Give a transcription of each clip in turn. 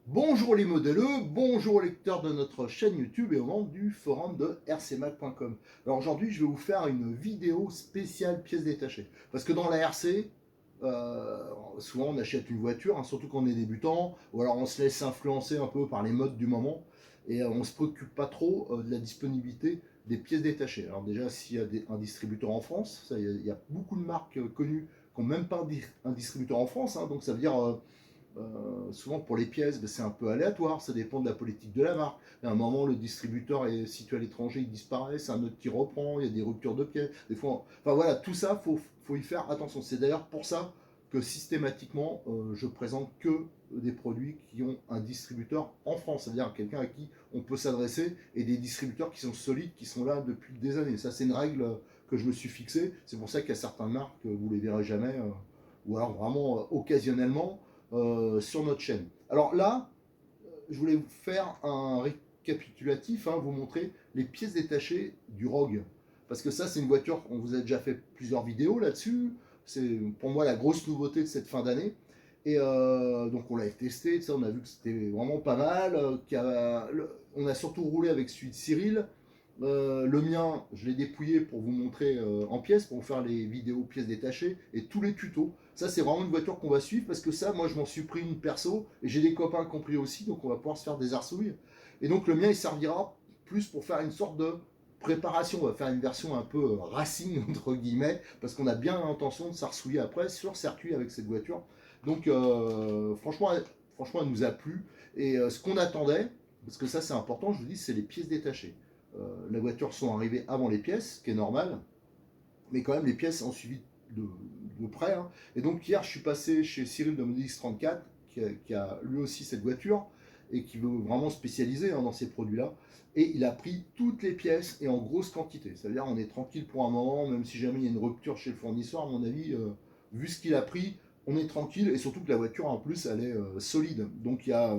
Bonjour les modèleux, bonjour les lecteurs de notre chaîne YouTube et aux membres du forum de rcmac.com. Alors aujourd'hui, je vais vous faire une vidéo spéciale pièces détachées. Parce que dans la RC, souvent on achète une voiture, hein, surtout quand on est débutant, ou alors on se laisse influencer un peu par les modes du moment, et on ne se préoccupe pas trop de la disponibilité des pièces détachées. Alors déjà, s'il y a un distributeur en France, il y a beaucoup de marques connues qui n'ont même pas un distributeur en France, hein, donc ça veut dire... souvent pour les pièces, c'est un peu aléatoire, ça dépend de la politique de la marque. À un moment, le distributeur est situé à l'étranger, il disparaît, c'est un autre qui reprend, il y a des ruptures de pièces. Des fois, enfin voilà, tout ça, faut y faire attention. C'est d'ailleurs pour ça que systématiquement, je présente que des produits qui ont un distributeur en France, c'est-à-dire quelqu'un à qui on peut s'adresser, et des distributeurs qui sont solides, qui sont là depuis des années. Ça, c'est une règle que je me suis fixée. C'est pour ça qu'il y a certaines marques, vous les verrez jamais, ou alors vraiment occasionnellement, sur notre chaîne. Alors là, je voulais vous faire un récapitulatif, hein, vous montrer les pièces détachées du Rogue. Parce que ça, c'est une voiture, on vous a déjà fait plusieurs vidéos là-dessus. C'est pour moi la grosse nouveauté de cette fin d'année. Et donc on l'a testé, on a vu que c'était vraiment pas mal. On a surtout roulé avec celui de Cyril. Le mien, je l'ai dépouillé pour vous montrer en pièces, pour vous faire les vidéos pièces détachées et tous les tutos. Ça, c'est vraiment une voiture qu'on va suivre parce que ça, moi, je m'en suis pris une perso et j'ai des copains qui ont pris aussi, donc on va pouvoir se faire des arsouilles. Et donc, le mien, il servira plus pour faire une sorte de préparation. On va faire une version un peu racing, entre guillemets, parce qu'on a bien l'intention de s'arsouiller après sur circuit avec cette voiture. Donc, franchement, elle nous a plu. Et ce qu'on attendait, parce que ça, c'est important, je vous dis, c'est les pièces détachées. Les voitures sont arrivées avant les pièces, ce qui est normal, mais quand même les pièces ont suivi de près, hein. Et donc hier, je suis passé chez Cyril de Modix 34, qui a lui aussi cette voiture, et qui veut vraiment spécialiser, hein, dans ces produits-là. Et il a pris toutes les pièces et en grosse quantité. C'est-à-dire on est tranquille pour un moment, même si jamais il y a une rupture chez le fournisseur, à mon avis, vu ce qu'il a pris, on est tranquille, et surtout que la voiture en plus elle est solide. Donc il y a,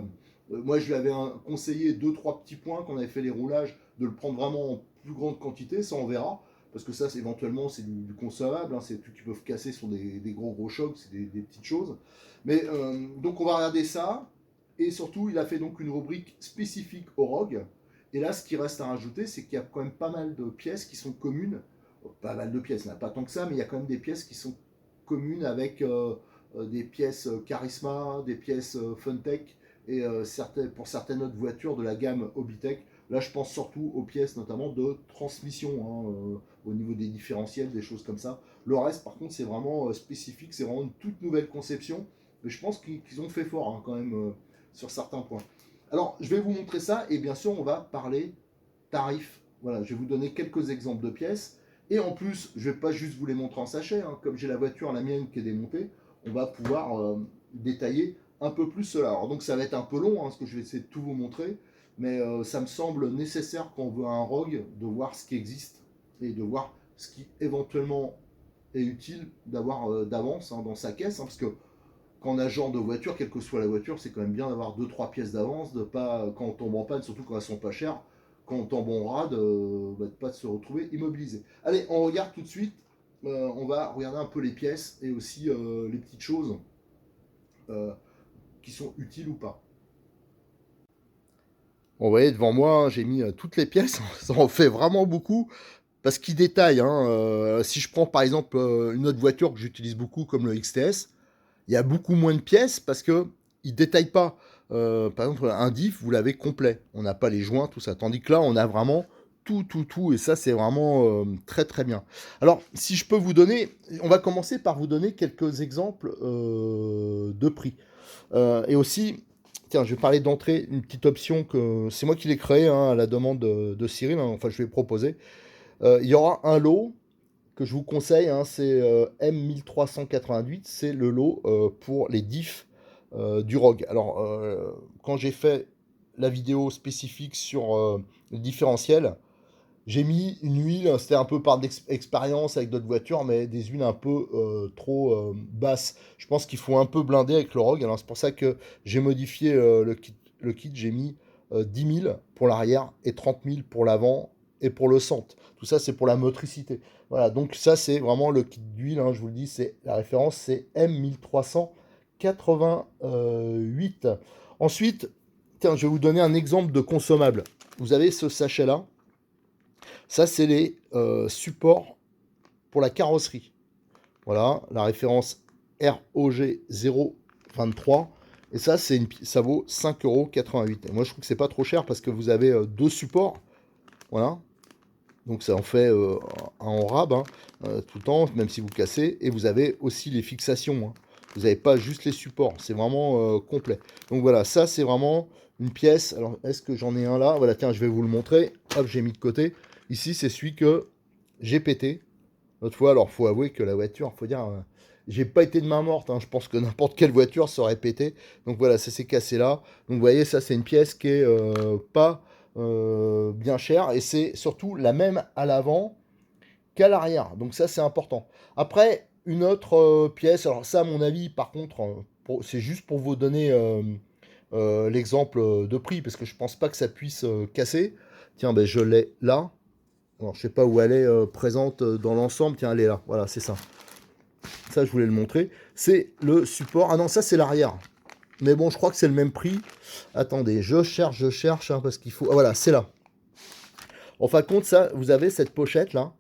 moi je lui avais conseillé deux trois petits points quand on avait fait les roulages, de le prendre vraiment en plus grande quantité, ça on verra, parce que ça éventuellement c'est du consommable, hein, c'est des trucs qui peuvent casser sur des gros chocs, c'est des petites choses. Mais donc on va regarder ça, et surtout il a fait donc une rubrique spécifique au Rogue. Et là, ce qui reste à rajouter, c'est qu'il y a quand même pas mal de pièces qui sont communes. Pas mal de pièces, il n'y en a pas tant que ça, mais il y a quand même des pièces qui sont communes avec des pièces Charisma, des pièces Funtech, et pour certaines autres voitures de la gamme Hobbytech. Là, je pense surtout aux pièces notamment de transmission, hein, au niveau des différentiels, des choses comme ça. Le reste, par contre, c'est vraiment spécifique, c'est vraiment une toute nouvelle conception. Mais je pense qu'ils ont fait fort, hein, quand même, sur certains points. Alors, je vais vous montrer ça, et bien sûr, on va parler tarifs. Voilà, je vais vous donner quelques exemples de pièces. Et en plus, je ne vais pas juste vous les montrer en sachet, hein. Comme j'ai la voiture, la mienne, qui est démontée, on va pouvoir détailler un peu plus cela. Alors, donc, ça va être un peu long, hein, parce que je vais essayer de tout vous montrer. Mais ça me semble nécessaire quand on veut un Rogue de voir ce qui existe et de voir ce qui éventuellement est utile d'avoir d'avance, hein, dans sa caisse, hein, parce que quand on a ce genre de voiture, quelle que soit la voiture, c'est quand même bien d'avoir deux trois pièces d'avance, de pas, quand on tombe en panne, surtout quand elles sont pas chères, quand on tombe en rade, de pas se retrouver immobilisé. Allez, on regarde tout de suite. On va regarder un peu les pièces et aussi les petites choses euh, qui sont utiles ou pas. Bon, vous voyez, devant moi, hein, j'ai mis toutes les pièces. Ça en fait vraiment beaucoup. Parce qu'il détaille, hein, si je prends par exemple une autre voiture que j'utilise beaucoup comme le XTS, il y a beaucoup moins de pièces parce que il détaille pas. Par exemple, un diff, vous l'avez complet. On n'a pas les joints, tout ça. Tandis que là, on a vraiment tout. Et ça, c'est vraiment très, très bien. Alors, si je peux vous donner, on va commencer par vous donner quelques exemples de prix. Et aussi, tiens, je vais parler d'entrée, une petite option que c'est moi qui l'ai créée, hein, à la demande de Cyril, hein, enfin, je vais proposer. Il y aura un lot que je vous conseille, hein, c'est M1388, c'est le lot pour les diffs du Rogue. Alors, quand j'ai fait la vidéo spécifique sur le différentiel. J'ai mis une huile, c'était un peu par expérience avec d'autres voitures, mais des huiles un peu trop basses. Je pense qu'il faut un peu blinder avec le Rogue. Alors c'est pour ça que j'ai modifié le kit. J'ai mis 10 000 pour l'arrière et 30 000 pour l'avant et pour le centre. Tout ça, c'est pour la motricité. Voilà, donc ça, c'est vraiment le kit d'huile. Hein, je vous le dis, c'est la référence, c'est M1388. Ensuite, tiens, je vais vous donner un exemple de consommable. Vous avez ce sachet-là. Ça, c'est les supports pour la carrosserie. Voilà, la référence ROG 023. Et ça, ça vaut 5,88 €. Et moi, je trouve que c'est pas trop cher parce que vous avez deux supports. Voilà. Donc, ça en fait un en rab hein, tout le temps, même si vous cassez. Et vous avez aussi les fixations. Hein. Vous n'avez pas juste les supports. C'est vraiment complet. Donc, voilà, ça, c'est vraiment une pièce. Alors, est-ce que j'en ai un là? Voilà, tiens, je vais vous le montrer. Hop, j'ai mis de côté. Ici, c'est celui que j'ai pété. L'autre fois, alors, faut avouer que la voiture, faut dire, j'ai pas été de main morte. Hein. Je pense que n'importe quelle voiture serait pété. Donc voilà, ça s'est cassé là. Donc vous voyez, ça, c'est une pièce qui est pas bien chère. Et c'est surtout la même à l'avant qu'à l'arrière. Donc ça, c'est important. Après, une autre pièce. Alors ça, à mon avis, par contre, c'est juste pour vous donner l'exemple de prix. Parce que je pense pas que ça puisse casser. Tiens, ben, je l'ai là. Alors, je sais pas où elle est présente dans l'ensemble. Tiens, elle est là. Voilà, c'est ça. Ça, je voulais le montrer. C'est le support. Ah non, ça, c'est l'arrière. Mais bon, je crois que c'est le même prix. Attendez, je cherche, hein, parce qu'il faut... Ah, voilà, c'est là. En fin de compte, ça, vous avez cette pochette-là.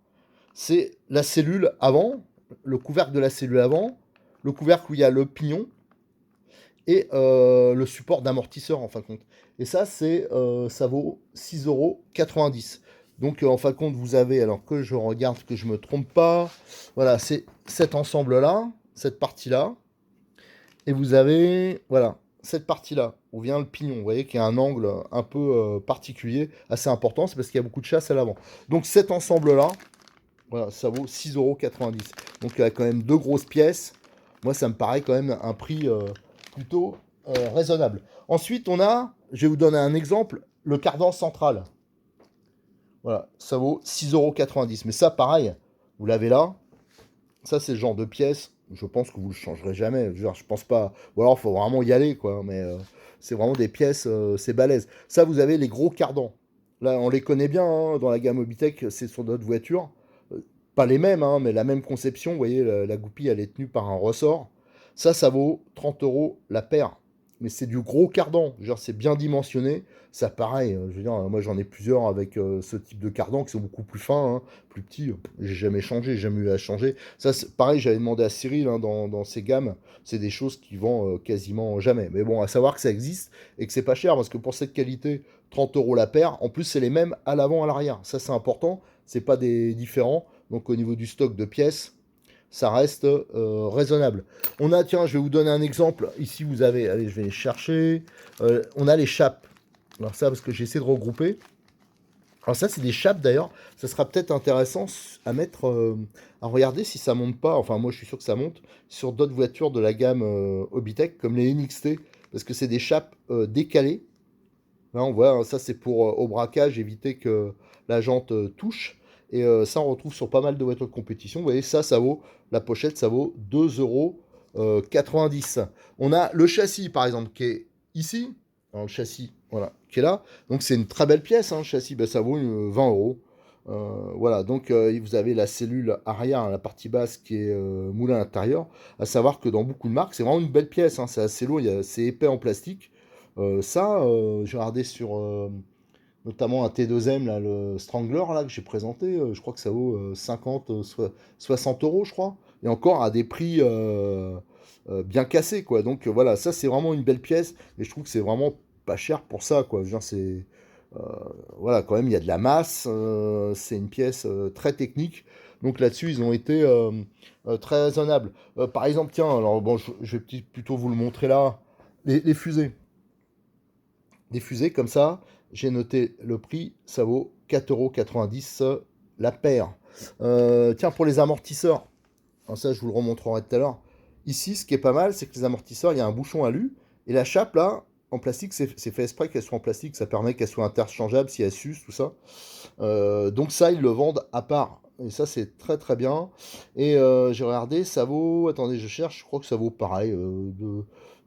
C'est la cellule avant, le couvercle de la cellule avant, le couvercle où il y a le pignon, et le support d'amortisseur, en fin de compte. Et ça, ça vaut 6,90 €. Donc, en fin de compte, vous avez, alors que je regarde que je ne me trompe pas, voilà, c'est cet ensemble-là, cette partie-là, et vous avez, voilà, cette partie-là, où vient le pignon, vous voyez qu'il y a un angle un peu particulier, assez important, c'est parce qu'il y a beaucoup de chasse à l'avant. Donc, cet ensemble-là, voilà, ça vaut 6,90 €. Donc, il y a quand même deux grosses pièces. Moi, ça me paraît quand même un prix plutôt raisonnable. Ensuite, on a, je vais vous donner un exemple, le cardan central. Voilà, ça vaut 6,90 €. Mais ça, pareil, vous l'avez là. Ça, c'est le genre de pièce. Je pense que vous le changerez jamais. Je pense pas. Ou alors, il faut vraiment y aller, quoi. Mais c'est vraiment des pièces, c'est balèze. Ça, vous avez les gros cardans. Là, on les connaît bien hein, dans la gamme Obitech. C'est sur d'autres voitures. Pas les mêmes, hein, mais la même conception. Vous voyez, la goupille, elle est tenue par un ressort. Ça vaut 30 € la paire. Mais c'est du gros cardan. Genre, c'est bien dimensionné. Ça, pareil, je veux dire, moi j'en ai plusieurs avec ce type de cardan qui sont beaucoup plus fins, hein, plus petits. J'ai jamais changé, j'ai jamais eu à changer. Ça, pareil, j'avais demandé à Cyril hein, dans ces gammes. C'est des choses qui vont quasiment jamais. Mais bon, à savoir que ça existe et que c'est pas cher parce que pour cette qualité, 30 € la paire. En plus, c'est les mêmes à l'avant, à l'arrière. Ça, c'est important. C'est pas des différents. Donc, au niveau du stock de pièces, ça reste raisonnable. On a, tiens, je vais vous donner un exemple. Ici, vous avez, allez, je vais les chercher. On a les chapes. Alors ça, parce que j'ai essayé de regrouper. Alors ça, c'est des chapes d'ailleurs. Ça sera peut-être intéressant à mettre, à regarder si ça monte pas. Enfin, moi, je suis sûr que ça monte sur d'autres voitures de la gamme Obitech, comme les NXT, parce que c'est des chapes décalées. Là, on voit, hein, ça, c'est pour au braquage, éviter que la jante touche. Et ça, on retrouve sur pas mal de voitures de compétition. Vous voyez, ça vaut, la pochette, ça vaut 2,90 €. On a le châssis, par exemple, qui est ici. Alors, le châssis, voilà, qui est là. Donc, c'est une très belle pièce, hein, le châssis. Ben, ça vaut 20 €. Voilà, donc vous avez la cellule arrière, hein, la partie basse qui est moulée à l'intérieur. À savoir que dans beaucoup de marques, c'est vraiment une belle pièce. Hein, c'est assez lourd, c'est épais en plastique. J'ai regardé sur notamment un T2M, là, le Strangler là, que j'ai présenté, je crois que ça vaut 50, 60 €, je crois. Et encore à des prix bien cassés, quoi. Donc voilà, ça c'est vraiment une belle pièce, et je trouve que c'est vraiment pas cher pour ça, quoi. Je veux dire, euh, voilà, quand même, il y a de la masse, c'est une pièce très technique. Donc là-dessus, ils ont été très raisonnables. Par exemple, tiens, alors bon, je vais plutôt vous le montrer là, les fusées. Des fusées comme ça, j'ai noté le prix, ça vaut 4,90 € la paire. Tiens, pour les amortisseurs, alors ça je vous le remontrerai tout à l'heure. Ici, ce qui est pas mal, c'est que les amortisseurs, il y a un bouchon alu, et la chape là, en plastique, c'est fait exprès qu'elles soient en plastique, ça permet qu'elles soient interchangeables si elles s'usent, tout ça. Donc ça, ils le vendent à part. Et ça, c'est très très bien. Et j'ai regardé, ça vaut, attendez, je cherche, je crois que ça vaut pareil,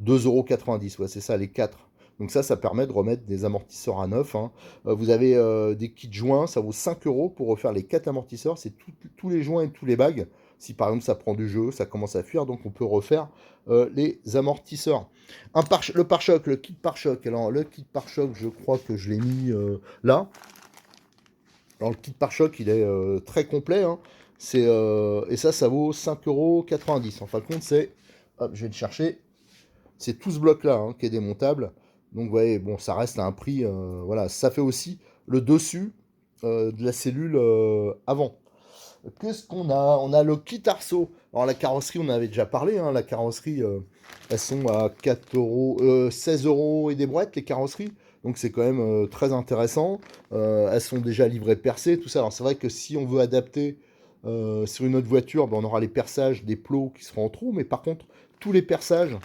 2,90 €. Ouais, c'est ça, les 4. Donc ça permet de remettre des amortisseurs à neuf, hein. Vous avez des kits joints, ça vaut 5 € pour refaire les 4 amortisseurs. C'est tous les joints et tous les bagues. Si par exemple ça prend du jeu, ça commence à fuir, donc on peut refaire les amortisseurs. Le pare-choc, le kit pare-choc. Alors le kit pare-choc, je crois que je l'ai mis là. Alors le kit pare-choc, il est très complet, hein. Et ça vaut 5,90 €. En fin de compte, hop, je vais le chercher. C'est tout ce bloc-là, hein, qui est démontable. Donc vous voyez, bon, ça reste à un prix. Voilà, ça fait aussi le dessus de la cellule avant. Qu'est-ce qu'on a? On a le kit arceau. Alors la carrosserie, on en avait déjà parlé, hein. La carrosserie, elles sont à 4 €, 16 € et des brouettes, les carrosseries. Donc c'est quand même très intéressant. Elles sont déjà livrées percées, tout ça. Alors c'est vrai que si on veut adapter sur une autre voiture, ben, on aura les perçages des plots qui seront en trou. Mais par contre, tous les perçages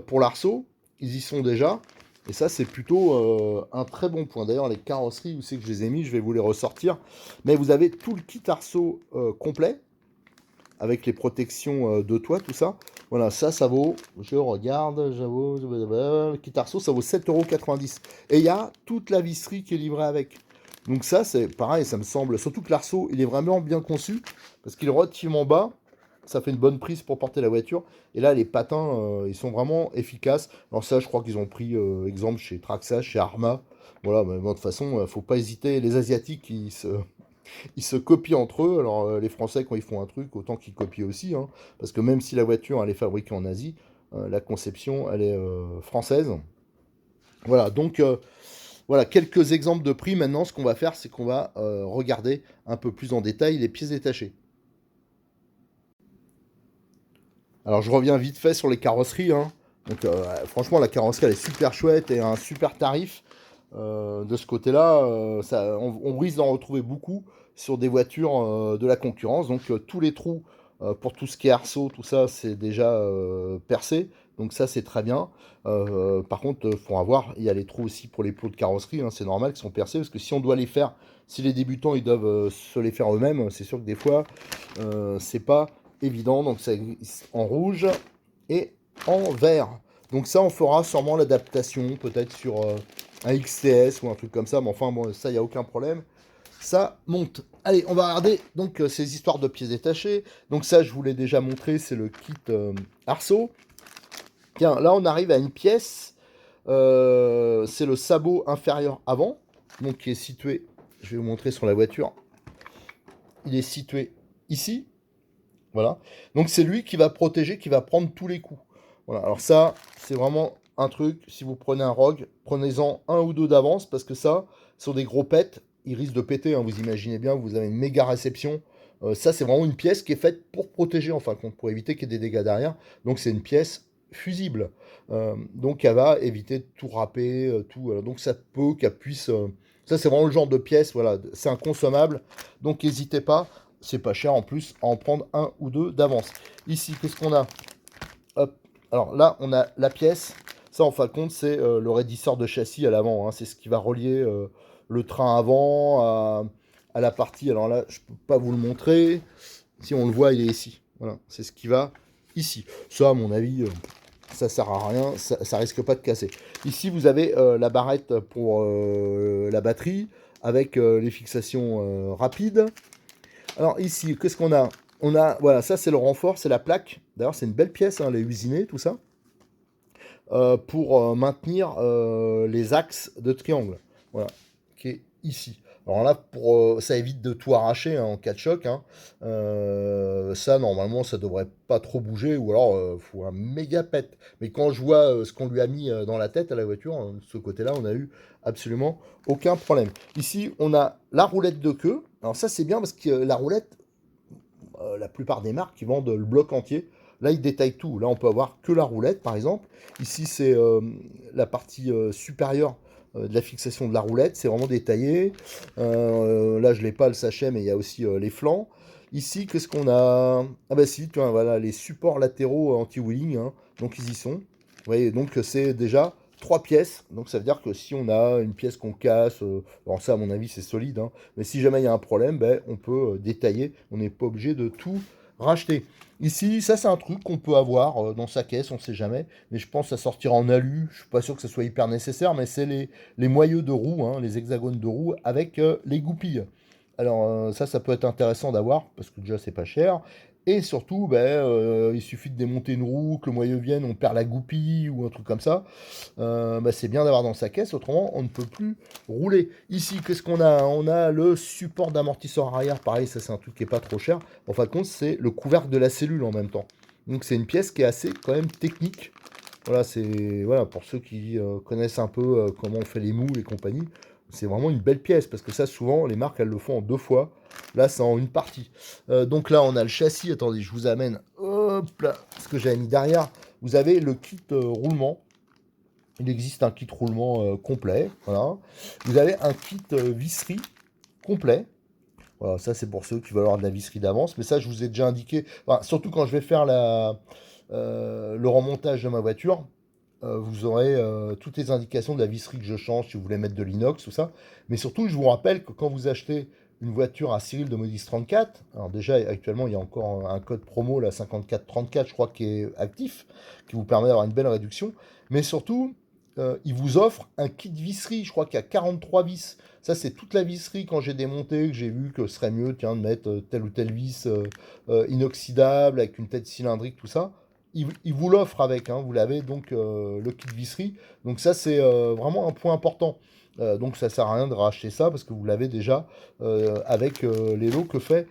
pour l'arceau, ils y sont déjà. Et ça, c'est plutôt un très bon point. D'ailleurs, les carrosseries, où c'est que je les ai mis, je vais vous les ressortir. Mais vous avez tout le kit arceau complet, avec les protections de toit, tout ça. Voilà, ça vaut, je regarde, j'avoue, le kit arceau, ça vaut 7,90 €. Et il y a toute la visserie qui est livrée avec. Donc ça, c'est pareil, ça me semble, surtout que l'arceau, il est vraiment bien conçu, parce qu'il est relativement bas. Ça fait une bonne prise pour porter la voiture. Et là, les patins, ils sont vraiment efficaces. Alors ça, je crois qu'ils ont pris exemple chez Traxa, chez Arma. Voilà, mais bon, de toute façon, faut pas hésiter. Les Asiatiques, ils se copient entre eux. Alors les Français, quand ils font un truc, autant qu'ils copient aussi, hein. Parce que même si la voiture, elle est fabriquée en Asie, la conception, elle est française. Voilà, donc voilà, quelques exemples de prix. Maintenant, ce qu'on va faire, c'est qu'on va regarder un peu plus en détail les pièces détachées. Alors je reviens vite fait sur les carrosseries, hein. Donc franchement la carrosserie elle est super chouette et un super tarif. De ce côté-là, on risque d'en retrouver beaucoup sur des voitures de la concurrence. Donc tous les trous pour tout ce qui est arceau, tout ça c'est déjà percé. Donc ça c'est très bien. Par contre, faut avoir, il y a les trous aussi pour les plots de carrosserie, hein, c'est normal qu'ils sont percés parce que si on doit les faire, si les débutants ils doivent se les faire eux-mêmes, c'est sûr que des fois c'est pas évident. Donc c'est en rouge et en vert. Donc ça on fera sûrement l'adaptation peut-être sur un XTS ou un truc comme ça, mais enfin bon ça il n'y a aucun problème. Ça monte. Allez, on va regarder donc ces histoires de pièces détachées. Donc ça je vous l'ai déjà montré, c'est le kit arceau. Tiens, là on arrive à une pièce, c'est le sabot inférieur avant, donc qui est situé, je vais vous montrer sur la voiture, il est situé ici, voilà. Donc c'est lui qui va protéger, qui va prendre tous les coups. Voilà, alors ça, c'est vraiment un truc, si vous prenez un Rogue, prenez-en un ou deux d'avance, parce que ça, sur des gros pets, il risque de péter, hein, vous imaginez bien, vous avez une méga réception. Ça, c'est vraiment une pièce qui est faite pour protéger, en fin de compte, pour éviter qu'il y ait des dégâts derrière. Donc c'est une pièce fusible. Donc elle va éviter de tout râper, tout. Donc ça peut qu'elle puisse... ça, c'est vraiment le genre de pièce, voilà, c'est un consommable. Donc n'hésitez pas, c'est pas cher en plus, à en prendre un ou deux d'avance. Ici, qu'est-ce qu'on a? Hop. Alors là, on a la pièce. Ça, en fin de compte, c'est le raidisseur de châssis à l'avant, hein. C'est ce qui va relier le train avant à la partie. Alors là, je peux pas vous le montrer. Si on le voit, il est ici. Voilà, c'est ce qui va ici. Ça, à mon avis, ça sert à rien. Ça risque pas de casser. Ici, vous avez la barrette pour la batterie avec les fixations rapides. Alors ici, qu'est-ce qu'on a? On a, voilà, ça c'est le renfort, c'est la plaque. D'ailleurs, c'est une belle pièce, hein, elle est usinée, tout ça. Pour maintenir les axes de triangle. Voilà, qui est ici. Alors là, ça évite de tout arracher, hein, en cas de choc, hein. Ça, normalement, ça devrait pas trop bouger, ou alors, faut un méga pet. Mais quand je vois ce qu'on lui a mis dans la tête à la voiture, hein, de ce côté-là, on a eu absolument aucun problème. Ici, on a la roulette de queue. Alors ça, c'est bien parce que la roulette, la plupart des marques, ils vendent le bloc entier. Là, ils détaillent tout. Là, on peut avoir que la roulette, par exemple. Ici, c'est la partie supérieure de la fixation de la roulette. C'est vraiment détaillé. Là, je l'ai pas le sachet, mais il y a aussi les flancs. Ici, qu'est-ce qu'on a? Ah bah si, tu vois, voilà, les supports latéraux anti-wheeling, hein. Donc, ils y sont. Vous voyez, donc c'est déjà 3 pièces. Donc ça veut dire que si on a une pièce qu'on casse, alors ça à mon avis c'est solide, hein, mais si jamais il y a un problème, ben, on peut détailler. On n'est pas obligé de tout racheter. Ici, ça c'est un truc qu'on peut avoir dans sa caisse, on ne sait jamais. Mais je pense à sortir en alu. Je suis pas sûr que ce soit hyper nécessaire, mais c'est les moyeux de roue, hein, les hexagones de roue avec les goupilles. Alors ça peut être intéressant d'avoir, parce que déjà c'est pas cher. Et surtout, ben, il suffit de démonter une roue, que le moyeu vienne, on perd la goupille ou un truc comme ça. Ben, c'est bien d'avoir dans sa caisse, autrement on ne peut plus rouler. Ici, qu'est-ce qu'on a? On a le support d'amortisseur arrière, pareil, ça c'est un truc qui est pas trop cher. En fin de compte, c'est le couvercle de la cellule en même temps. Donc c'est une pièce qui est assez quand même technique. Voilà, c'est voilà, pour ceux qui connaissent un peu comment on fait les moules et compagnie. C'est vraiment une belle pièce, parce que ça, souvent, les marques, elles le font en 2 fois. Là, c'est en une partie. Donc là, on a le châssis. Attendez, je vous amène. Hop là, ce que j'avais mis derrière. Vous avez le kit roulement. Il existe un kit roulement complet. Voilà. Vous avez un kit visserie complet. Voilà, ça, c'est pour ceux qui veulent avoir de la visserie d'avance. Mais ça, je vous ai déjà indiqué. Enfin, surtout quand je vais faire le remontage de ma voiture. Vous aurez toutes les indications de la visserie que je change si vous voulez mettre de l'inox, tout ça. Mais surtout, je vous rappelle que quand vous achetez une voiture à Cyril de Modis 34, alors déjà, actuellement, il y a encore un code promo, la 5434, je crois, qui est actif, qui vous permet d'avoir une belle réduction. Mais surtout, il vous offre un kit visserie, je crois qu'il y a 43 vis. Ça, c'est toute la visserie quand j'ai démonté, que j'ai vu que ce serait mieux, tiens, de mettre telle ou telle vis inoxydable, avec une tête cylindrique, tout ça. Il vous l'offre avec, hein, vous l'avez donc le kit visserie. Donc ça c'est vraiment un point important. Donc ça sert à rien de racheter ça parce que vous l'avez déjà avec les lots que fait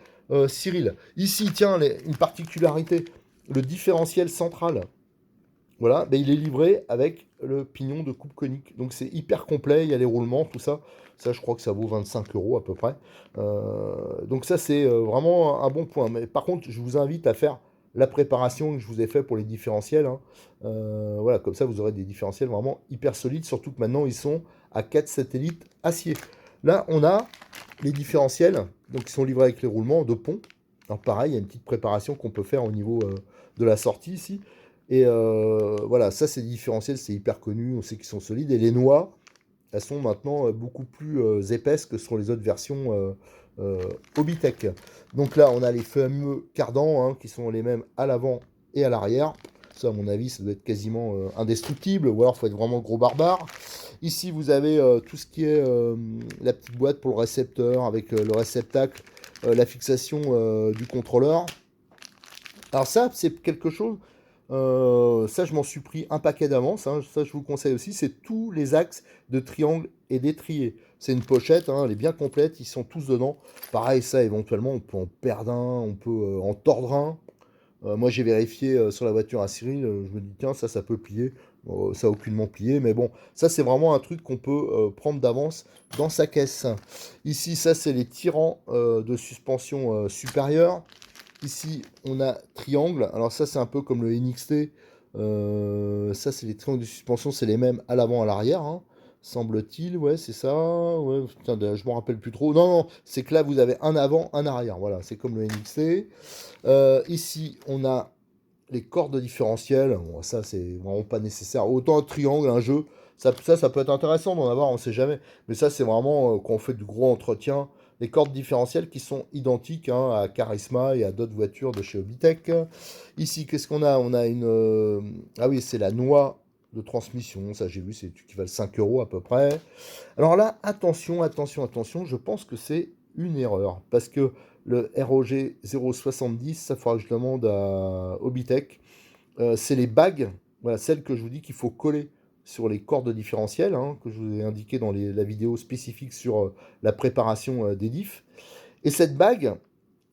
Cyril. Ici, tiens, une particularité, le différentiel central. Voilà, ben, il est livré avec le pignon de coupe conique. Donc c'est hyper complet, il y a les roulements, tout ça. Ça, je crois que ça vaut 25 € à peu près. Donc ça, c'est vraiment un bon point. Mais par contre, je vous invite à faire la préparation que je vous ai fait pour les différentiels, hein. Voilà, comme ça, vous aurez des différentiels vraiment hyper solides, surtout que maintenant, ils sont à 4 satellites acier. Là, on a les différentiels, donc ils sont livrés avec les roulements de pont. Alors pareil, il y a une petite préparation qu'on peut faire au niveau de la sortie ici. Et voilà, ça c'est des différentiels, c'est hyper connu, on sait qu'ils sont solides. Et les noix, elles sont maintenant beaucoup plus épaisses que sur les autres versions Hobbytech. Donc là, on a les fameux cardans, hein, qui sont les mêmes à l'avant et à l'arrière. Ça, à mon avis, ça doit être quasiment indestructible, ou alors il faut être vraiment gros barbare. Ici, vous avez tout ce qui est la petite boîte pour le récepteur, avec le réceptacle, la fixation du contrôleur. Alors ça, c'est quelque chose, ça je m'en suis pris un paquet d'avance, hein, ça je vous conseille aussi, c'est tous les axes de triangle et d'étrier. C'est une pochette, hein, elle est bien complète, ils sont tous dedans. Pareil, ça éventuellement, on peut en perdre un, on peut en tordre un. Moi j'ai vérifié sur la voiture à Cyril, je me dis tiens, ça peut plier. Ça a aucunement plié, mais bon, ça c'est vraiment un truc qu'on peut prendre d'avance dans sa caisse. Ici, ça c'est les tirants de suspension supérieure. Ici, on a triangle. Alors ça, c'est un peu comme le NXT. Ça, c'est les triangles de suspension, c'est les mêmes à l'avant, à l'arrière, hein, semble-t-il. Ouais, c'est ça. Ouais, putain, je m'en rappelle plus trop. Non, non, c'est que là, vous avez un avant, un arrière. Voilà, c'est comme le NXT. Ici, on a les cordes différentielles. Bon, ça, c'est vraiment pas nécessaire. Autant un triangle, un jeu, ça peut être intéressant d'en avoir, on sait jamais. Mais ça, c'est vraiment quand on fait du gros entretien. Les cordes différentielles qui sont identiques, hein, à Charisma et à d'autres voitures de chez Hobbytech. Ici, qu'est-ce qu'on a? On a une... ah oui, c'est la noix de transmission. Ça, j'ai vu, c'est qui valent 5 € à peu près. Alors là, attention, attention, attention. Je pense que c'est une erreur. Parce que le ROG 070, ça faudra que je demande à Hobbytech. C'est les bagues, voilà, celles que je vous dis qu'il faut coller sur les cordes différentielles, hein, que je vous ai indiqué dans la vidéo spécifique sur la préparation des diffs. Et cette bague,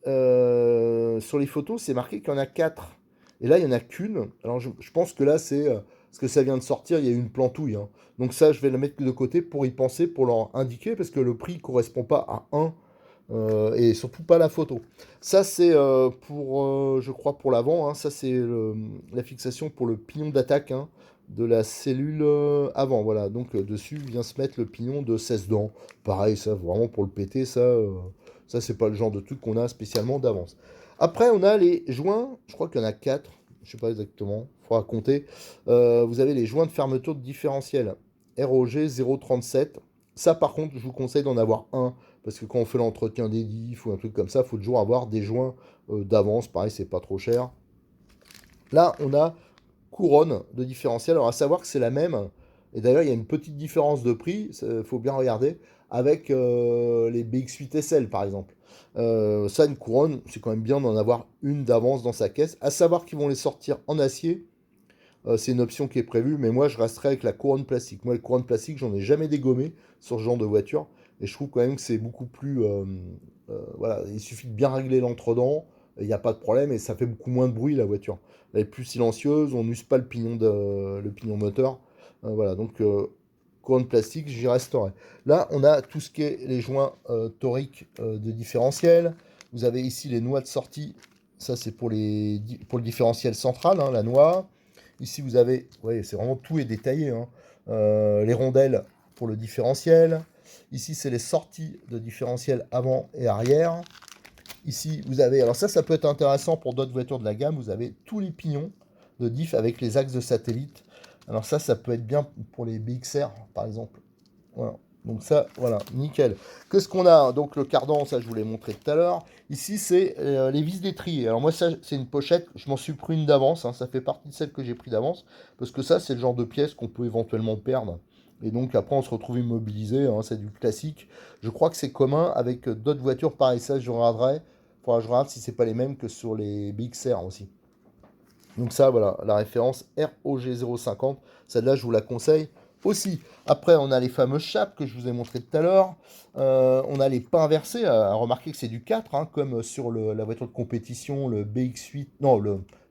sur les photos, c'est marqué qu'il y en a 4. Et là, il n'y en a qu'une. Alors, je pense que là, c'est parce que ça vient de sortir, il y a eu une plantouille, hein. Donc ça, je vais la mettre de côté pour y penser, pour leur indiquer, parce que le prix ne correspond pas à 1. Et surtout pas la photo. Ça, c'est pour, je crois, pour l'avant, hein. Ça, c'est la fixation pour le pignon d'attaque, hein, de la cellule avant. Voilà, donc dessus vient se mettre le pignon de 16 dents. Pareil, ça, vraiment pour le péter, ça c'est pas le genre de truc qu'on a spécialement d'avance. Après, on a les joints, je crois qu'il y en a 4. je sais pas exactement, il faudra compter. Vous avez les joints de fermeture de différentiel ROG 037. Ça, par contre, je vous conseille d'en avoir un, parce que quand on fait l'entretien des diffs ou un truc comme ça, il faut toujours avoir des joints d'avance. Pareil, c'est pas trop cher. Là, on a couronne de différentiel. Alors, à savoir que c'est la même. Et d'ailleurs, il y a une petite différence de prix, il faut bien regarder, avec les BX8 SL, par exemple. Ça, une couronne, c'est quand même bien d'en avoir une d'avance dans sa caisse. À savoir qu'ils vont les sortir en acier. C'est une option qui est prévue, mais moi, je resterai avec la couronne plastique. Moi, la couronne plastique, j'en ai jamais dégommé sur ce genre de voiture. Et je trouve quand même que c'est beaucoup plus... voilà, il suffit de bien régler l'entre-dents, il n'y a pas de problème, et ça fait beaucoup moins de bruit, la voiture. Elle est plus silencieuse, on n'use pas le pignon moteur. Voilà, donc couronne plastique, j'y resterai. Là, on a tout ce qui est les joints toriques de différentiel. Vous avez ici les noix de sortie. Ça, c'est pour le différentiel central, hein, la noix. Ici, vous avez, ouais, c'est vraiment tout est détaillé, hein. Les rondelles pour le différentiel. Ici, c'est les sorties de différentiel avant et arrière. Ici, vous avez, alors ça peut être intéressant pour d'autres voitures de la gamme. Vous avez tous les pignons de diff avec les axes de satellite. Alors ça peut être bien pour les BXR, par exemple. Voilà. Donc ça, voilà, nickel. Qu'est-ce qu'on a? Donc le cardan, ça je vous l'ai montré tout à l'heure. Ici, c'est les vis d'étrier. Alors moi, ça, c'est une pochette. Je m'en suis pris une d'avance, hein. Ça fait partie de celle que j'ai pris d'avance. Parce que ça, c'est le genre de pièce qu'on peut éventuellement perdre. Et donc après, on se retrouve immobilisé, hein. C'est du classique. Je crois que c'est commun avec d'autres voitures pareil. Ça, je regarderai. Faudra que je regarde si c'est pas les mêmes que sur les BXR aussi. Donc ça, voilà, la référence ROG 050. Celle-là, je vous la conseille aussi. Après, on a les fameuses chapes que je vous ai montré tout à l'heure. On a les pains inversés. À remarquer que c'est du 4, hein, comme sur la voiture de compétition, le BX8. Non,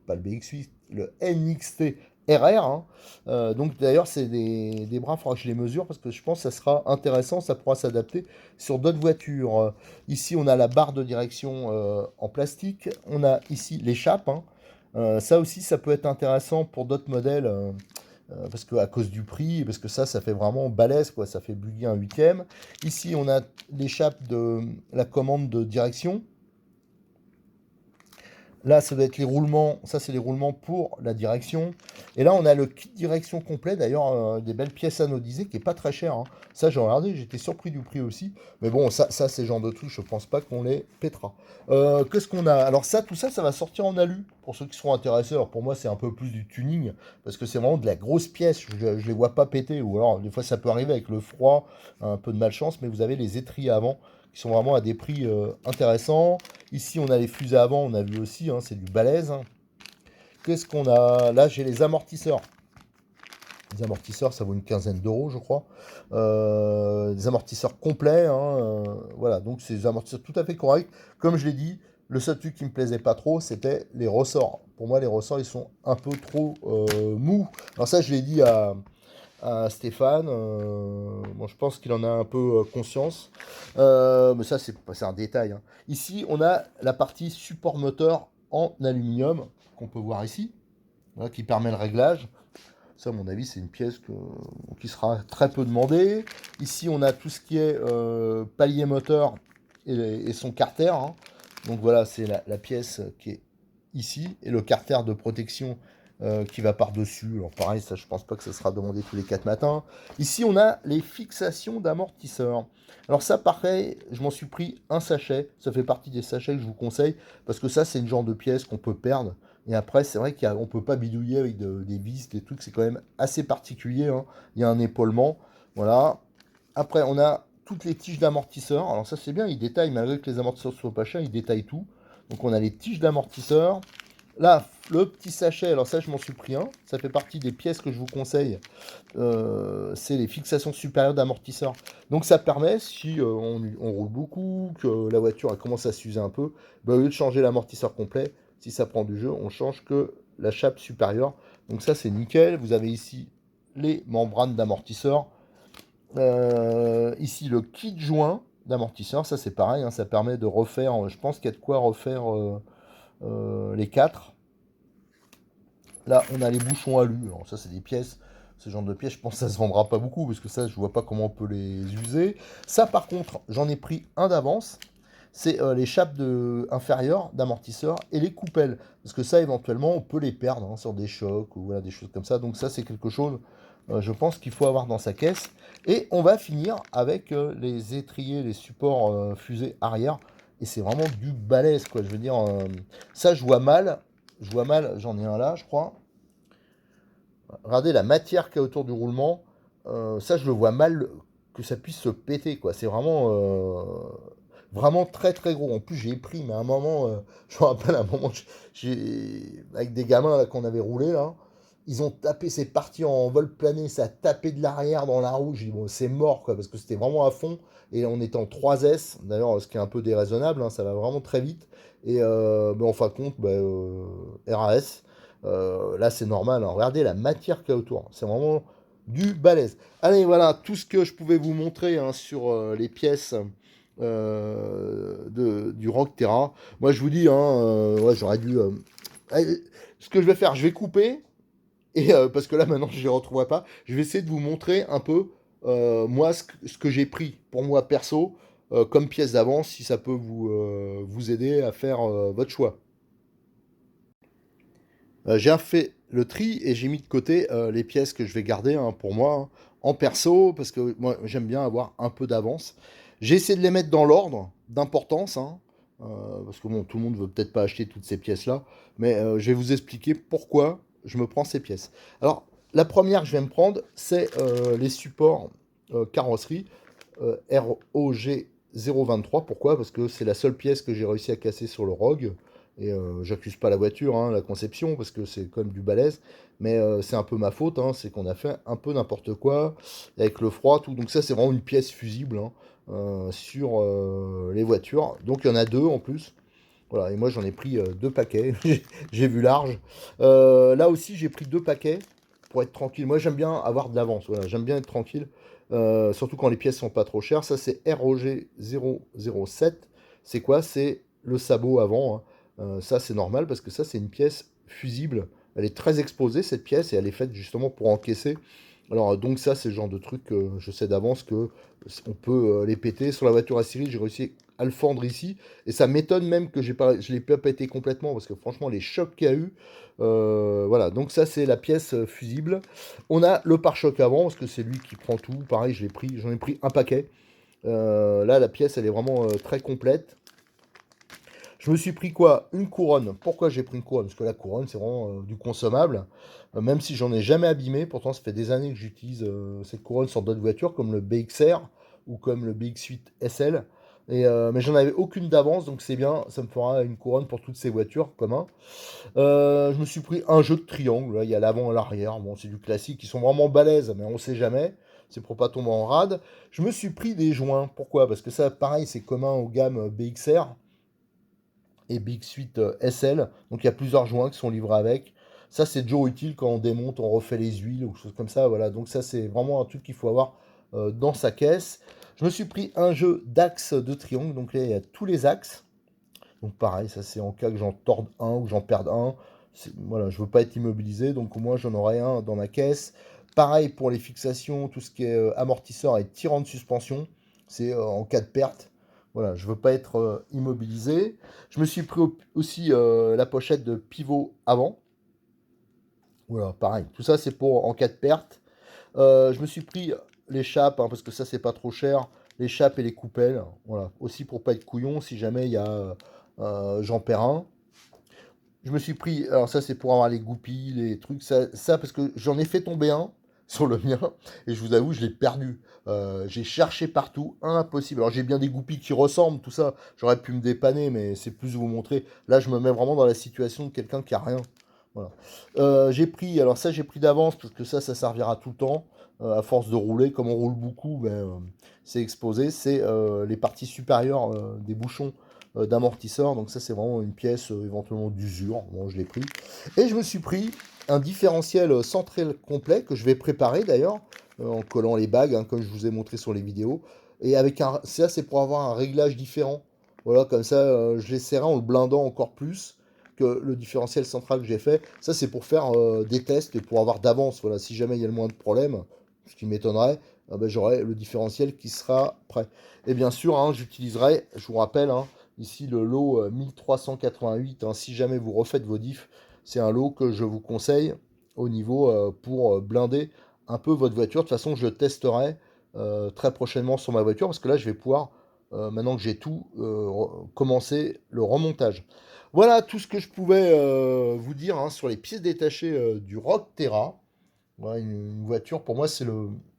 pas le BX8, le NXT RR. Hein. Donc d'ailleurs, c'est des bras, il faudra que je les mesure parce que je pense que ça sera intéressant, ça pourra s'adapter sur d'autres voitures. Ici, on a la barre de direction en plastique. On a ici l'échappe. Hein. Ça aussi, ça peut être intéressant pour d'autres modèles, parce que à cause du prix, parce que ça fait vraiment balèze, quoi, ça fait bugger un huitième. Ici, on a l'échappe de la commande de direction. Là, ça doit être les roulements. Ça, c'est les roulements pour la direction. Et là, on a le kit direction complet. D'ailleurs, des belles pièces anodisées qui est pas très cher, hein. Ça, j'ai regardé. J'étais surpris du prix aussi. Mais bon, ça c'est le genre de truc. Je pense pas qu'on les pètera. Qu'est-ce qu'on a? Alors ça, tout ça, ça va sortir en alu. Pour ceux qui seront intéressés. Alors pour moi, c'est un peu plus du tuning. Parce que c'est vraiment de la grosse pièce. Je les vois pas péter. Ou alors, des fois, ça peut arriver avec le froid. Un peu de malchance. Mais vous avez les étriers avant qui sont vraiment à des prix intéressants. Ici, on a les fusées avant, on a vu aussi, hein, c'est du balèze. Hein. Qu'est-ce qu'on a? Là, j'ai les amortisseurs. Les amortisseurs, ça vaut une quinzaine d'euros, je crois. Des amortisseurs complets. Hein, voilà, donc c'est des amortisseurs tout à fait corrects. Comme je l'ai dit, le seul truc qui me plaisait pas trop, c'était les ressorts. Pour moi, les ressorts, ils sont un peu trop mous. Alors ça, je l'ai dit à Stéphane. Bon, je pense qu'il en a un peu conscience. Mais ça, c'est un détail. Hein. Ici, on a la partie support moteur en aluminium qu'on peut voir ici, voilà, qui permet le réglage. Ça, à mon avis, c'est une pièce qui sera très peu demandée. Ici, on a tout ce qui est palier moteur et son carter. Hein. Donc voilà, c'est la pièce qui est ici et le carter de protection qui va par-dessus. Alors pareil, ça je pense pas que ça sera demandé tous les 4 matins. Ici on a les fixations d'amortisseurs. Alors ça pareil, je m'en suis pris un sachet. Ça fait partie des sachets que je vous conseille parce que ça c'est une genre de pièce qu'on peut perdre. Et après c'est vrai qu'on peut pas bidouiller avec des vis, des trucs, c'est quand même assez particulier. Hein. Il y a un épaulement. Voilà. Après on a toutes les tiges d'amortisseurs. Alors ça c'est bien, ils détaillent, malgré que les amortisseurs soient pas chers, ils détaillent tout. Donc on a les tiges d'amortisseurs. Là, le petit sachet, alors ça je m'en suis pris un, ça fait partie des pièces que je vous conseille, c'est les fixations supérieures d'amortisseurs. Donc ça permet, si on roule beaucoup, que la voiture elle commence à s'user un peu, bah, au lieu de changer l'amortisseur complet, si ça prend du jeu, on change que la chape supérieure. Donc ça c'est nickel, vous avez ici les membranes d'amortisseur, ici le kit joint d'amortisseur, ça c'est pareil, hein, ça permet de refaire, je pense qu'il y a de quoi refaire les 4. Là, on a les bouchons alu. Alors ça, c'est des pièces. Ce genre de pièces, je pense que ça se vendra pas beaucoup parce que ça, je vois pas comment on peut les user. Ça, par contre, j'en ai pris un d'avance. c'est les chape inférieures d'amortisseur et les coupelles. Parce que ça, éventuellement, on peut les perdre hein, sur des chocs ou voilà, des choses comme ça. Donc ça, c'est quelque chose, je pense, qu'il faut avoir dans sa caisse. Et on va finir avec les étriers, les supports fusée arrière. Et c'est vraiment du balèze, quoi. Je veux dire, ça, je vois mal. Je vois mal, j'en ai un là, je crois. Regardez la matière qu'il y a autour du roulement. Ça, je le vois mal que ça puisse se péter, quoi. C'est vraiment très très gros. En plus, j'ai pris, mais à un moment, je me rappelle à un moment, avec des gamins là, qu'on avait roulé là, ils ont tapé, c'est parti en vol plané, ça a tapé de l'arrière dans la roue. J'ai dit, bon, c'est mort, quoi, parce que c'était vraiment à fond. Et on était en 3S, d'ailleurs, ce qui est un peu déraisonnable, hein, ça va vraiment très vite. Et en fin de compte, RAS, là c'est normal, hein. Regardez la matière qu'il y a autour, c'est vraiment du balèze. Allez, voilà tout ce que je pouvais vous montrer hein, sur les pièces du Rock Terra. Moi je vous dis, hein, ouais, j'aurais dû. Ce que je vais faire, je vais couper, et parce que là maintenant je ne les retrouverai pas. Je vais essayer de vous montrer un peu, moi, ce que j'ai pris pour moi perso, comme pièce d'avance, si ça peut vous aider à faire votre choix. J'ai fait le tri et j'ai mis de côté les pièces que je vais garder hein, pour moi hein, en perso parce que moi j'aime bien avoir un peu d'avance. J'ai essayé de les mettre dans l'ordre d'importance hein, parce que bon, tout le monde veut peut-être pas acheter toutes ces pièces-là, mais je vais vous expliquer pourquoi je me prends ces pièces. Alors la première que je vais me prendre, c'est les supports carrosserie ROG 023. Pourquoi? Parce que c'est la seule pièce que j'ai réussi à casser sur le Rogue. Et j'accuse pas la voiture, hein, la conception, parce que c'est quand même du balèze. Mais c'est un peu ma faute, hein, c'est qu'on a fait un peu n'importe quoi avec le froid, tout. Donc ça, c'est vraiment une pièce fusible hein, sur les voitures. Donc il y en a deux en plus. Voilà, et moi j'en ai pris deux paquets. J'ai vu large. Là aussi, j'ai pris deux paquets pour être tranquille. Moi, j'aime bien avoir de l'avance. Voilà, j'aime bien être tranquille. Surtout quand les pièces sont pas trop chères. Ça, c'est ROG 007. C'est quoi? C'est le sabot avant, hein. Ça, c'est normal parce que ça, c'est une pièce fusible. Elle est très exposée, cette pièce, et elle est faite justement pour encaisser. Alors, donc, ça, c'est le genre de truc que je sais d'avance que on peut les péter. Sur la voiture à Cyril, j'ai réussi à le fendre ici. Et ça m'étonne même que je ne l'ai pas pété complètement parce que franchement, les chocs qu'il y a eu. Voilà, donc ça, c'est la pièce fusible. On a le pare-choc avant parce que c'est lui qui prend tout. Pareil, j'en ai pris un paquet. Là, la pièce, elle est vraiment très complète. Je me suis pris quoi? Une couronne. Pourquoi j'ai pris une couronne? Parce que la couronne, c'est vraiment du consommable. Même si j'en ai jamais abîmé, pourtant ça fait des années que j'utilise cette couronne sur d'autres voitures, comme le BXR ou comme le BX8 SL. Mais j'en avais aucune d'avance, donc c'est bien, ça me fera une couronne pour toutes ces voitures commun. Je me suis pris un jeu de triangle, là, il y a l'avant et l'arrière, bon c'est du classique, ils sont vraiment balèzes, mais on sait jamais, c'est pour pas tomber en rade. Je me suis pris des joints, pourquoi? Parce que ça pareil c'est commun aux gammes BXR et Big Suite SL. Donc il y a plusieurs joints qui sont livrés avec. Ça, c'est toujours utile quand on démonte, on refait les huiles ou choses comme ça. Voilà. Donc ça, c'est vraiment un truc qu'il faut avoir dans sa caisse. Je me suis pris un jeu d'axes de triangle. Donc là, il y a tous les axes. Donc pareil, ça c'est en cas que j'en torde un ou j'en perde un. Voilà, je veux pas être immobilisé, donc au moins j'en aurai un dans ma caisse. Pareil pour les fixations, tout ce qui est amortisseur et tirant de suspension, c'est en cas de perte. Voilà, je veux pas être immobilisé. Je me suis pris aussi la pochette de pivot avant. Voilà, pareil. Tout ça c'est pour en cas de perte. Je me suis pris l'échappe, hein, parce que ça c'est pas trop cher. L'échappe et les coupelles. Voilà, aussi pour pas être couillon si jamais il y a j'en perds un. Je me suis pris, alors ça c'est pour avoir les goupilles, les trucs, ça parce que j'en ai fait tomber un sur le mien, et je vous avoue, je l'ai perdu. J'ai cherché partout, impossible. Alors j'ai bien des goupilles qui ressemblent, tout ça, j'aurais pu me dépanner, mais c'est plus vous montrer. Là, je me mets vraiment dans la situation de quelqu'un qui a rien. Voilà. J'ai pris, alors ça j'ai pris d'avance, parce que ça servira tout le temps. À force de rouler, comme on roule beaucoup, c'est exposé. C'est les parties supérieures des bouchons d'amortisseur. Donc ça, c'est vraiment une pièce éventuellement d'usure. Bon, je l'ai pris. Et je me suis pris un différentiel central complet que je vais préparer d'ailleurs en collant les bagues, hein, comme je vous ai montré sur les vidéos. Et avec ça, c'est pour avoir un réglage différent. Voilà, comme ça, je l'essaierai en le blindant encore plus que le différentiel central que j'ai fait. Ça, c'est pour faire des tests et pour avoir d'avance. Voilà, si jamais il y a le moins de problèmes, ce qui m'étonnerait, j'aurai le différentiel qui sera prêt. Et bien sûr, hein, j'utiliserai, je vous rappelle, hein, Ici, le lot 1388, hein, si jamais vous refaites vos diffs, c'est un lot que je vous conseille au niveau pour blinder un peu votre voiture. De toute façon, je le testerai très prochainement sur ma voiture parce que là, je vais pouvoir, maintenant que j'ai tout, commencer le remontage. Voilà tout ce que je pouvais vous dire hein, sur les pièces détachées du Rock Terra. Voilà, une voiture, pour moi, c'est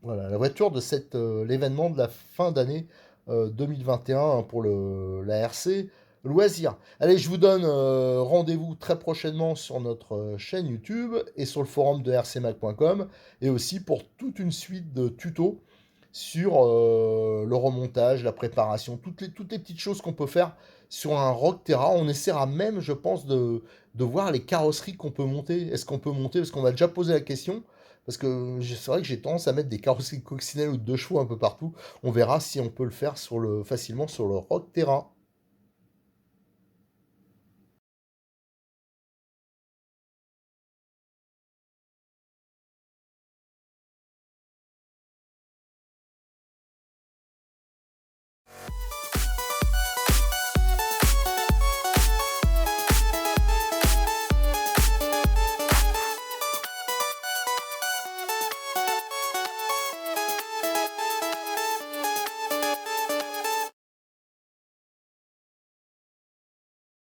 voilà, la voiture de l'événement de la fin d'année 2021 hein, pour la RC Loisirs. Allez, je vous donne rendez-vous très prochainement sur notre chaîne YouTube et sur le forum de rcmac.com et aussi pour toute une suite de tutos sur le remontage, la préparation, toutes les petites choses qu'on peut faire sur un Rock Terra. On essaiera même, je pense, de voir les carrosseries qu'on peut monter. Est-ce qu'on peut monter? Parce qu'on m'a déjà posé la question. Parce que c'est vrai que j'ai tendance à mettre des carrosseries coccinelles ou de 2 chevaux un peu partout. On verra si on peut le faire facilement sur le Rock Terra.